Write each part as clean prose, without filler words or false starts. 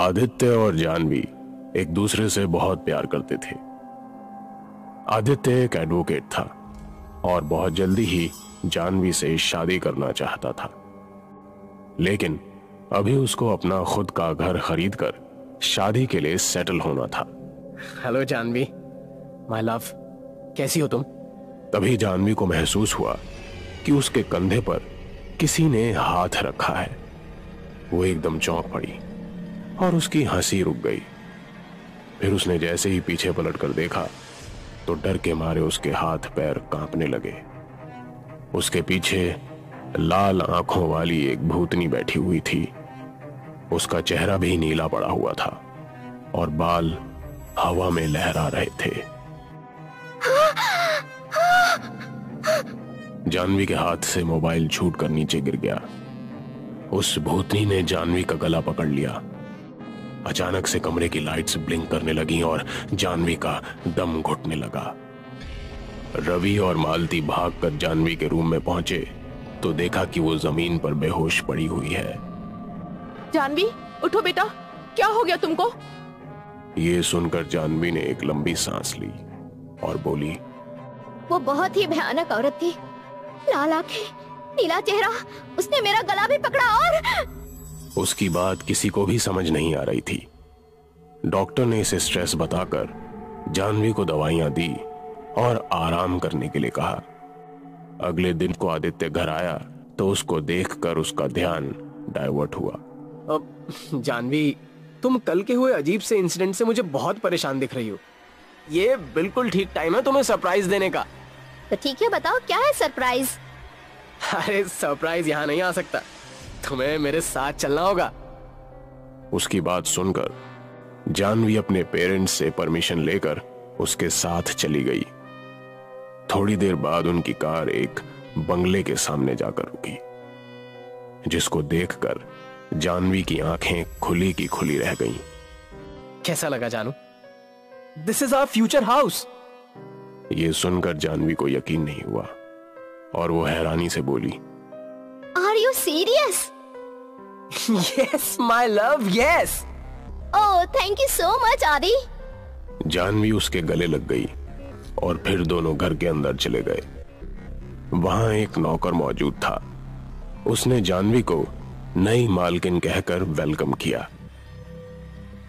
आदित्य और जानवी एक दूसरे से बहुत प्यार करते थे। आदित्य एक एडवोकेट था और बहुत जल्दी ही जानवी से शादी करना चाहता था, लेकिन अभी उसको अपना खुद का घर खरीदकर शादी के लिए सेटल होना था। हेलो जानवी, माय लव, कैसी हो तुम? तभी जानवी को महसूस हुआ कि उसके कंधे पर किसी ने हाथ रखा है। वो एकदम चौंक पड़ी और उसकी हंसी रुक गई। फिर उसने जैसे ही पीछे पलटकर देखा तो डर के मारे उसके हाथ पैर कांपने लगे। उसके पीछे लाल आंखों वाली एक भूतनी बैठी हुई थी। उसका चेहरा भी नीला पड़ा हुआ था और बाल हवा में लहरा रहे थे। जानवी के हाथ से मोबाइल छूटकर नीचे गिर गया। उस भूतनी ने जानवी का गला पकड़ लिया। अचानक से कमरे की लाइट्स ब्लिंक करने लगी और जानवी का दम घुटने लगा। रवि और मालती भागकर जानवी के रूम में पहुंचे तो देखा कि वो जमीन पर बेहोश पड़ी हुई है। जानवी, उठो बेटा, क्या हो गया तुमको? ये सुनकर जानवी ने एक लंबी सांस ली और बोली, वो बहुत ही भयानक औरत थी। लाल आंखें, नीला चेहरा, उसने मेरा गला भी पकड़ा और उसकी बात किसी को भी समझ नहीं आ रही थी। डॉक्टर ने इसे स्ट्रेस बताकर जानवी को दवाइयां दी और आराम करने के लिए कहा। अगले दिन को आदित्य घर आया तो उसको देखकर उसका ध्यान डाइवर्ट हुआ। जानवी, तुम कल के हुए अजीब से इंसिडेंट से मुझे बहुत परेशान दिख रही हो। ये बिल्कुल ठीक टाइम है तुम्हें सरप्राइज देने का। तो ठीक है, बताओ क्या है सरप्राइज? अरे सरप्राइज यहाँ नहीं आ सकता, तुम्हें मेरे साथ चलना होगा। उसकी बात सुनकर जानवी अपने पेरेंट्स से परमिशन लेकर उसके साथ चली गई। थोड़ी देर बाद उनकी कार एक बंगले के सामने जाकर रुकी, जिसको देखकर जानवी की आंखें खुली की खुली रह गईं। कैसा लगा जानू? This is our future house. ये सुनकर जानवी को यकीन नहीं हुआ और वो हैरानी से बोली, are you serious? Yes my love, yes. Oh, thank you so much Adi. Janvi उसके गले लग गई और फिर दोनों घर के अंदर चले गए। वहां एक नौकर मौजूद था। उसने जानवी को नई मालकिन कहकर वेलकम किया।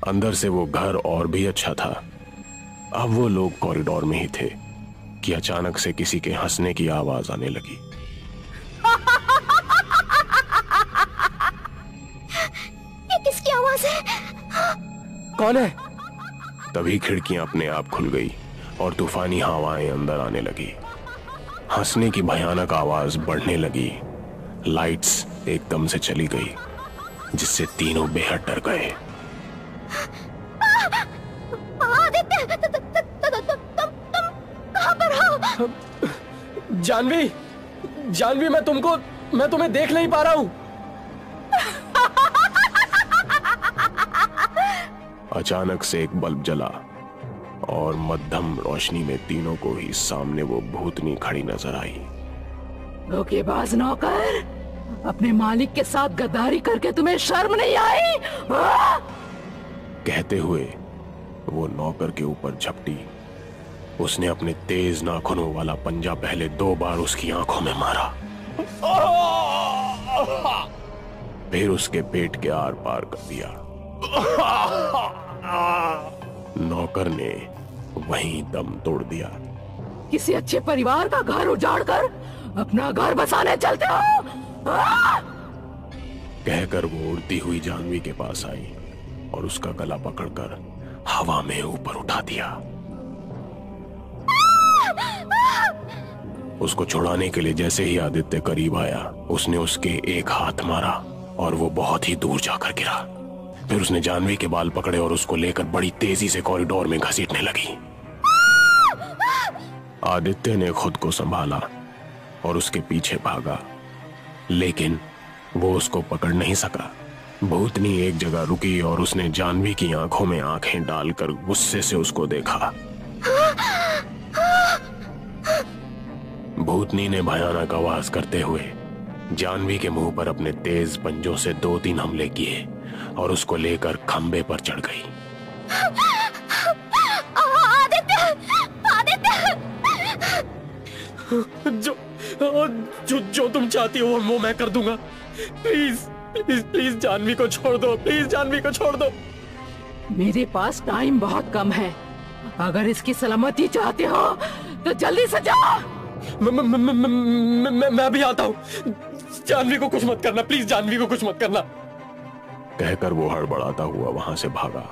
अंदर से वो घर और भी अच्छा था। अब वो लोग कॉरिडोर में ही थे कि अचानक से किसी के हंसने की आवाज आने लगी। ये किसकी आवाज है? कौन है? तभी खिड़कियां अपने आप खुल गई और तूफानी हवाएं अंदर आने लगी। हंसने की भयानक आवाज बढ़ने लगी। लाइट्स एकदम से चली गई, जिससे तीनों बेहद डर गए। आदित्य, तुम कहां पर हो? जानवी, जानवी, मैं तुम्हें देख नहीं पा रहा हूं। अचानक से एक बल्ब जला और मध्यम रोशनी में तीनों को ही सामने वो भूतनी खड़ी नजर आई। धोखेबाज नौकर, अपने मालिक के साथ गद्दारी करके तुम्हें शर्म नहीं आई? कहते हुए वो नौकर के ऊपर झपटी। उसने अपने तेज नाखूनों वाला पंजा पहले 2 बार उसकी आंखों में मारा, फिर उसके पेट के आर पार कर दिया। नौकर ने वहीं दम तोड़ दिया। किसी अच्छे परिवार का घर उजाड़कर अपना घर बसाने चलते हो? कहकर वो उड़ती हुई जानवी के पास आई और उसका गला पकड़कर हवा में ऊपर उठा दिया। उसको छुड़ाने के लिए जैसे ही आदित्य करीब आया, उसने उसके एक हाथ मारा और वो बहुत ही दूर जाकर गिरा। फिर उसने जानवी के बाल पकड़े और उसको लेकर बड़ी तेजी से कॉरिडोर में घसीटने लगी। आदित्य ने खुद को संभाला और उसके पीछे भागा, लेकिन वो उसको पकड़ नहीं सका। भूतनी एक जगह रुकी और उसने जानवी की आंखों में आंखें डालकर गुस्से से उसको देखा। भूतनी ने भयानक आवाज करते हुए जानवी के मुंह पर अपने तेज पंजों से 2-3 हमले किए और उसको लेकर खंबे पर चढ़ गई। आदित्य, आदित्य! जो तुम चाहती हो वो मैं कर दूंगा। प्लीज प्लीज प्लीज जानवी को छोड़ दो, प्लीज जानवी को छोड़ दो। मेरे पास टाइम बहुत कम है, अगर इसकी सलामती चाहते हो तो जल्दी से जाओ। मैं भी आता हूँ। जानवी को कुछ मत करना, प्लीज जानवी को कुछ मत करना। कहकर वो हड़बड़ाता हुआ वहां से भागा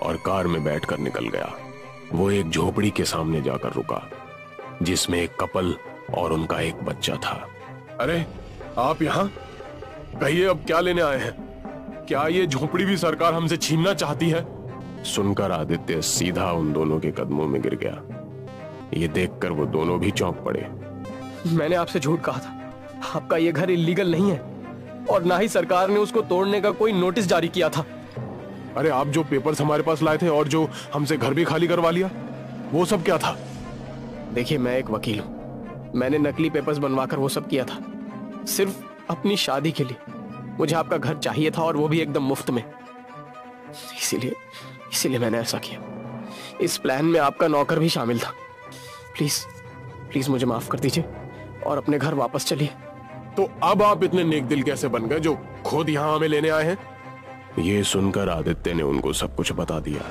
और कार में बैठकर निकल गया। वो एक झोपड़ी के सामने जाकर रुका जिसमें एक कपल और उनका एक बच्चा था। अरे आप यहाँ? कहिए अब क्या लेने आए हैं? क्या ये झोपड़ी भी सरकार हमसे छीनना चाहती है? सुनकर आदित्य सीधा उन दोनों के कदमों में गिर गया। ये देखकर वो दोनों भी चौंक पड़े। मैंने आपसे झूठ कहा था, आपका ये घर इलीगल नहीं है और ना ही सरकार ने उसको तोड़ने का कोई नोटिस जारी किया था। अरे आप जो पेपर्स हमारे पास लाए थे और जो हमसे घर भी खाली करवा लिया, वो सब क्या था? देखिए, मैं एक वकील हूं, मैंने नकली पेपर्स बनवाकर वो सब किया था सिर्फ अपनी शादी के लिए। मुझे आपका घर चाहिए था और वो भी एकदम मुफ्त में, इसीलिए मैंने ऐसा किया। इस प्लान में आपका नौकर भी शामिल था। प्लीज प्लीज मुझे माफ कर दीजिए और अपने घर वापस चलिए। तो अब आप इतने नेक दिल कैसे बन गए जो खुद यहाँ हमें लेने आए हैं? ये सुनकर आदित्य ने उनको सब कुछ बता दिया।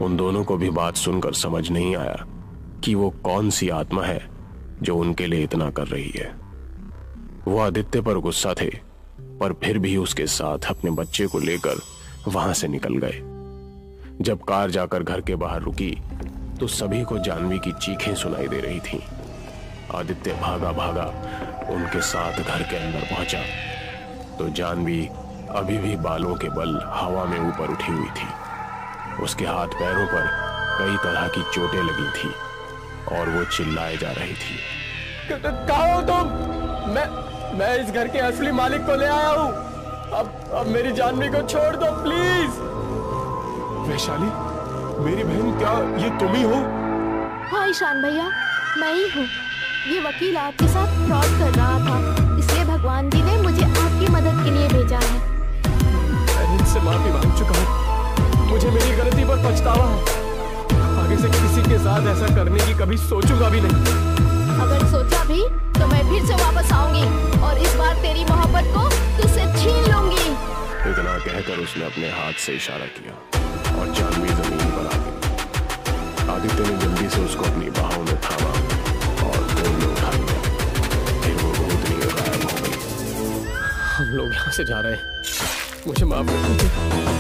उन दोनों को भी बात सुनकर समझ नहीं आया कि वो कौन सी आत्मा है जो उनके लिए इतना कर रही है। वो आदित्य पर गुस्सा थे, पर फिर भी उसके साथ अपने बच्चे को लेकर वहां से निकल गए। जब कार जाकर घर के बाहर रुकी तो सभी को जानवी की चीखें सुनाई दे रही थीं। आदित्य भागा भागा उनके साथ घर के अंदर पहुंचा तो जानवी अभी भी बालों के बल हवा में ऊपर उठी हुई थी। उसके हाथ पैरों पर कई तरह की चोटें लगी थी और वो चिल्लाए जा रही थी। कहाँ हो तुम? मैं इस घर के असली मालिक को ले आया हूँ। अब मेरी जानवी को छोड़ दो प्लीज। वैशाली, मेरी बहन, क्या ये तुम ही हो? हाँ ईशान भैया, मैं ही हूँ। ये वकील आपके साथ फ्रॉड कर रहा था, इसलिए भगवान जी ने मुझे आपकी मदद के लिए भेजा है। मैं इनसे माफी मांग चुका हूँ, मुझे मेरी गलती पर पछतावा है। आगे से किसी के साथ ऐसा करने की कभी सोचूंगा भी नहीं। अगर सोचा भी तो मैं फिर से वापस आऊंगी और इस बार तेरी मोहब्बत को तुझसे छीन लूंगी। इतना कहकर उसने अपने हाथ से इशारा किया और जानवी जमीन पर आ गई। आदित्य ने जल्दी से उसको अपनी बाहों में थामा और गोद में उठा लिया। फिर वो भूतनी गायब हो गई। हम लोग यहाँ से जा रहे हैं, मुझे माफ कर दीजिए।